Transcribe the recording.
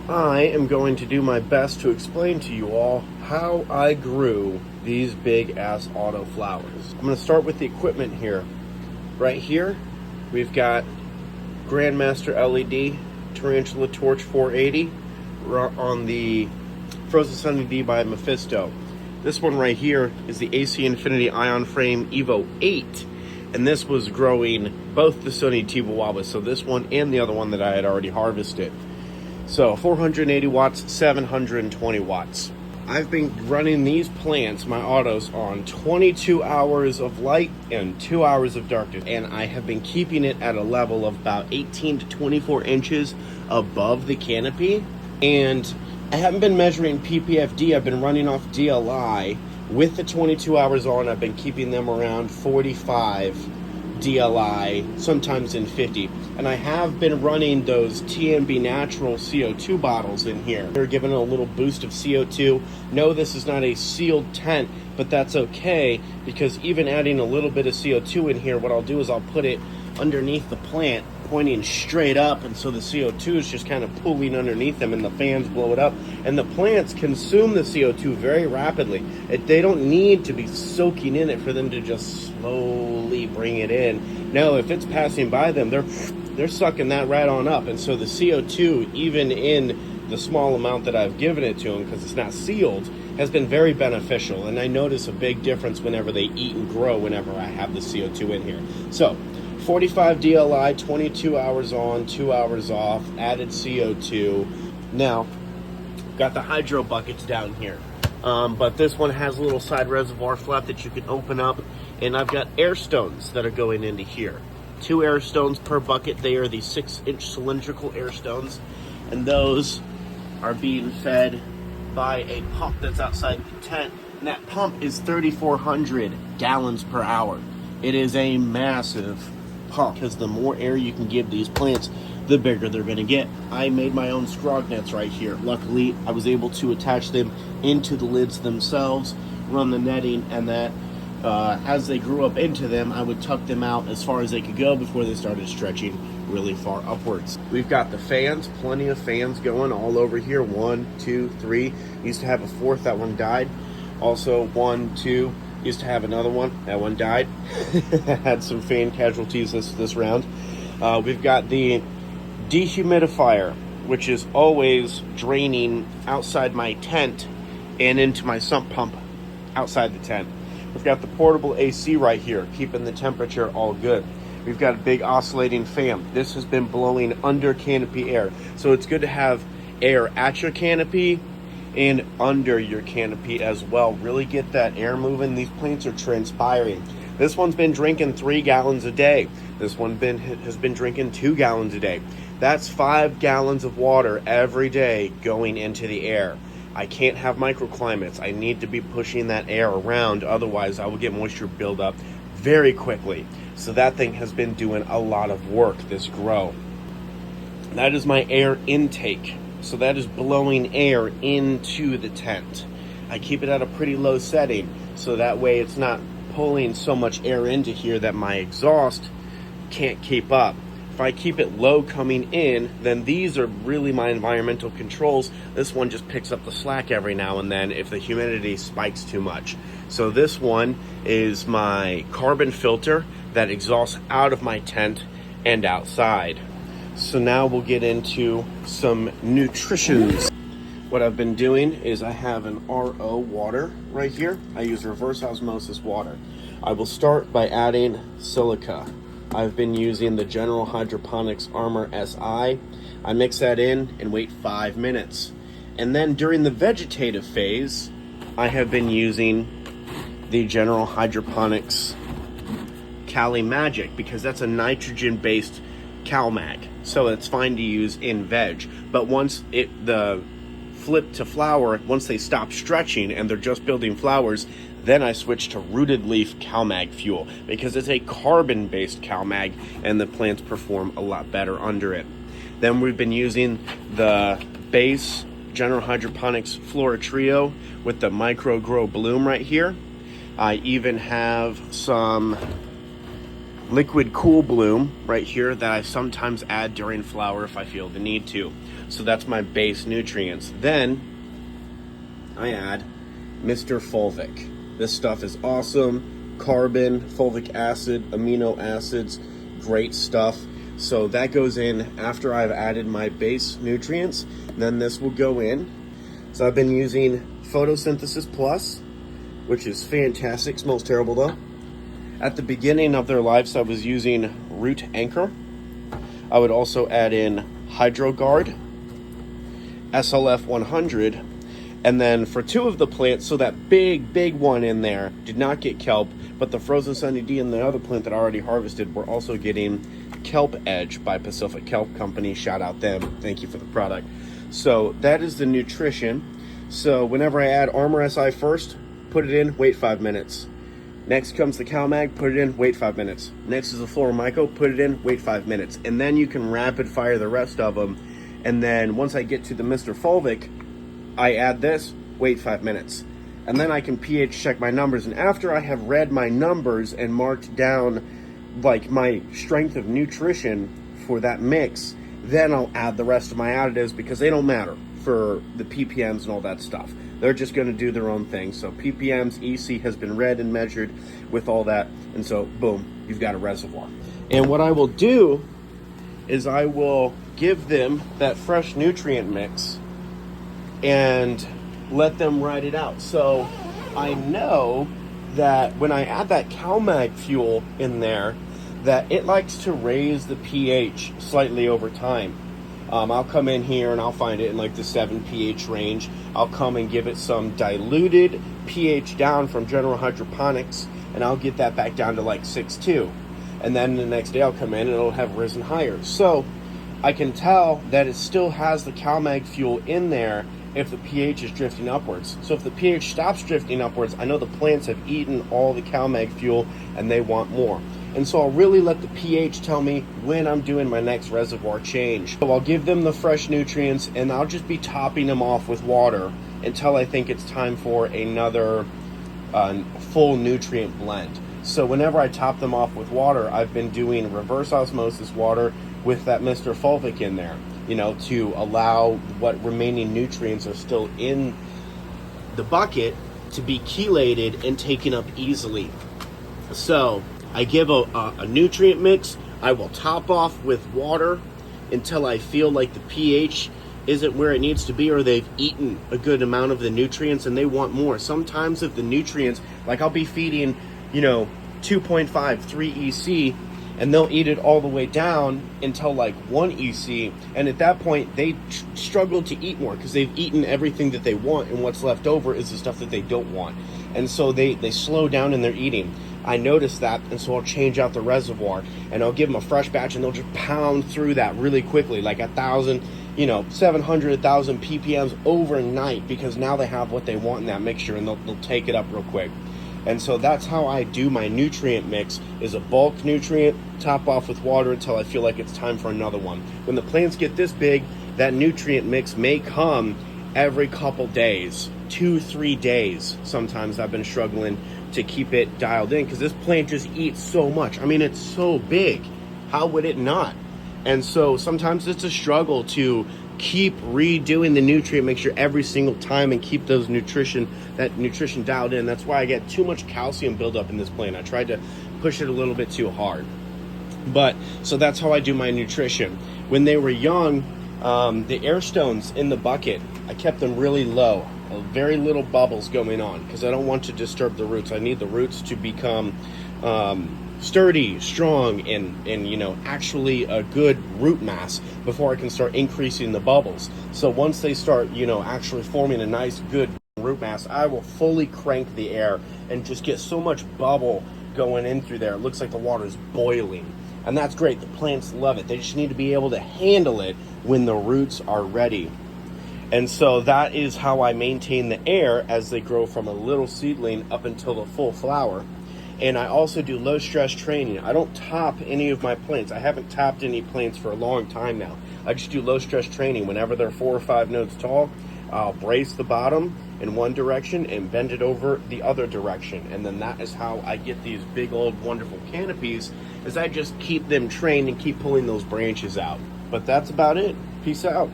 I am going to do my best to explain to you all how I grew these big ass autoflowers. I'm going to start with the equipment here. Right here, we've got Grandmaster LED Tarantula Torch 480 on the Frozen Sunny D by Mephisto. This one right here is the AC Infinity Ion Frame Evo 8. And this was growing both the Sony Tiwawabas, so this one and the other one that I had already harvested. So 480 watts, 720 watts. I've been running these plants, my autos, on 22 hours of light and 2 hours of darkness. And I have been keeping it at a level of about 18 to 24 inches above the canopy. And I haven't been measuring PPFD, I've been running off DLI. With the 22 hours on, I've been keeping them around 45 DLI, sometimes in 50. And I have been running those TNB Natural CO2 bottles in here. They're giving a little boost of CO2. No, this is not a sealed tent, but that's okay, because even adding a little bit of CO2 in here, what I'll do is I'll put it underneath the plant, pointing straight up, and so the CO2 is just kind of pooling underneath them and the fans blow it up, and the plants consume the CO2 very rapidly. They don't need to be soaking in it for them to just slowly bring it in. No, if it's passing by them, they're sucking that right on up. And so the CO2, even in the small amount that I've given it to them, because it's not sealed, has been very beneficial. And I notice a big difference whenever they eat and grow whenever I have the CO2 in here. So 45 DLI, 22 hours on, 2 hours off, added CO2. Now, got the hydro buckets down here. But this one has a little side reservoir flap that you can open up. And I've got air stones that are going into here. 2 air stones per bucket. They are the 6-inch cylindrical air stones. And those are being fed by a pump that's outside the tent. And that pump is 3,400 gallons per hour. It is a massive pump, because the more air you can give these plants, the bigger they're going to get. I made my own scrog nets right here. Luckily, I was able to attach them into the lids themselves, run the netting, and that as they grew up into them, I would tuck them out as far as they could go before they started stretching really far upwards. We've got the fans, plenty of fans going all over here. 1, 2, 3. Used to have a fourth, that one died. Also 1, 2. Used to have another one, that one died. Had some fan casualties this round. We've got the dehumidifier, which is always draining outside my tent and into my sump pump outside the tent. We've got the portable AC right here, keeping the temperature all good. We've got a big oscillating fan. This has been blowing under canopy air. So it's good to have air at your canopy and under your canopy as well. Really get that air moving. These plants are transpiring. This one's been drinking 3 gallons a day. This one has been drinking 2 gallons a day. That's 5 gallons of water every day going into the air. I can't have microclimates. I need to be pushing that air around, otherwise I will get moisture buildup very quickly. So that thing has been doing a lot of work, this grow. That is my air intake. So that is blowing air into the tent. I keep it at a pretty low setting, so that way it's not pulling so much air into here that my exhaust can't keep up. If I keep it low coming in, then these are really my environmental controls. This one just picks up the slack every now and then if the humidity spikes too much. So this one is my carbon filter that exhausts out of my tent and outside. So now we'll get into some nutrition. What I've been doing is I have an RO water right here. I use reverse osmosis water. I will start by adding silica. I've been using the General Hydroponics Armor SI. I mix that in and wait 5 minutes. And then during the vegetative phase, I have been using the General Hydroponics Cali Magic, because that's a nitrogen-based CalMag. So it's fine to use in veg. But once the flip to flower, once they stop stretching and they're just building flowers, then I switch to rooted leaf CalMag fuel, because it's a carbon-based CalMag and the plants perform a lot better under it. Then we've been using the base General Hydroponics Flora Trio with the Micro Grow Bloom right here. I even have some liquid cool bloom right here that I sometimes add during flower if I feel the need to. So that's my base nutrients. Then I add Mr. Fulvic. This stuff is awesome. Carbon, fulvic acid, amino acids, great stuff. So that goes in after I've added my base nutrients. Then this will go in. So I've been using Photosynthesis Plus, which is fantastic. Smells terrible though. At the beginning of their lives, I was using Root Anchor. I would also add in HydroGuard, SLF 100, and then for two of the plants, so that big one in there did not get kelp, but the Frozen Sunny D and the other plant that I already harvested were also getting Kelp Edge by Pacific Kelp Company. Shout out them. Thank you for the product. So that is the nutrition. So whenever I add Armor SI first, put it in, wait 5 minutes. Next comes the CalMag, put it in, wait 5 minutes. Next is the Flora Myco, put it in, wait 5 minutes. And then you can rapid fire the rest of them. And then once I get to the Mr. Fulvic, I add this, wait 5 minutes. And then I can pH check my numbers. And after I have read my numbers and marked down like my strength of nutrition for that mix, then I'll add the rest of my additives because they don't matter for the ppms and all that stuff. They're just going to do their own thing. So ppms, EC has been read and measured with all that, and so boom, you've got a reservoir. And what I will do is I will give them that fresh nutrient mix and let them ride it out. So I know that when I add that CalMag fuel in there, that it likes to raise the pH slightly over time. I'll come in here and I'll find it in like the 7 pH range. I'll come and give it some diluted pH down from General Hydroponics, and I'll get that back down to like 6.2. And then the next day I'll come in and it'll have risen higher. So I can tell that it still has the CalMag fuel in there if the pH is drifting upwards. So if the pH stops drifting upwards, I know the plants have eaten all the CalMag fuel and they want more. And so I'll really let the pH tell me when I'm doing my next reservoir change. So I'll give them the fresh nutrients and I'll just be topping them off with water until I think it's time for another full nutrient blend. So whenever I top them off with water, I've been doing reverse osmosis water with that Mr. Fulvic in there, you know, to allow what remaining nutrients are still in the bucket to be chelated and taken up easily. So I give a nutrient mix. I will top off with water until I feel like the pH isn't where it needs to be, or they've eaten a good amount of the nutrients and they want more. Sometimes if the nutrients, like I'll be feeding, you know, 2.5, 3 EC, and they'll eat it all the way down until like 1 EC, and at that point they struggle to eat more because they've eaten everything that they want, and what's left over is the stuff that they don't want. And so they slow down in their eating. I notice that, and so I'll change out the reservoir and I'll give them a fresh batch, and they'll just pound through that really quickly, like 1,000, you know, 700, 1,000 ppms overnight, because now they have what they want in that mixture, and they'll take it up real quick. And so that's how I do my nutrient mix, is a bulk nutrient, top off with water until I feel like it's time for another one. When the plants get this big, that nutrient mix may come every couple days, 2-3 days. Sometimes I've been struggling to keep it dialed in because this plant just eats so much. I mean, it's so big. How would it not? And so sometimes it's a struggle to keep redoing the nutrient mixture every single time and keep that nutrition dialed in. That's why I get too much calcium buildup in this plant. I tried to push it a little bit too hard. But so that's how I do my nutrition. When they were young, the air stones in the bucket, I kept them really low, very little bubbles going on, because I don't want to disturb the roots. I need the roots to become sturdy, strong, and you know, actually a good root mass before I can start increasing the bubbles. So once they start, you know, actually forming a nice good root mass, I will fully crank the air and just get so much bubble going in through there. It looks like the water is boiling, and that's great. The plants love it. They just need to be able to handle it when the roots are ready. And so that is how I maintain the air as they grow from a little seedling up until the full flower. And I also do low stress training. I don't top any of my plants. I haven't topped any plants for a long time now. I just do low stress training. Whenever they're 4 or 5 nodes tall, I'll brace the bottom in one direction and bend it over the other direction. And then that is how I get these big old wonderful canopies, is I just keep them trained and keep pulling those branches out. But that's about it. Peace out.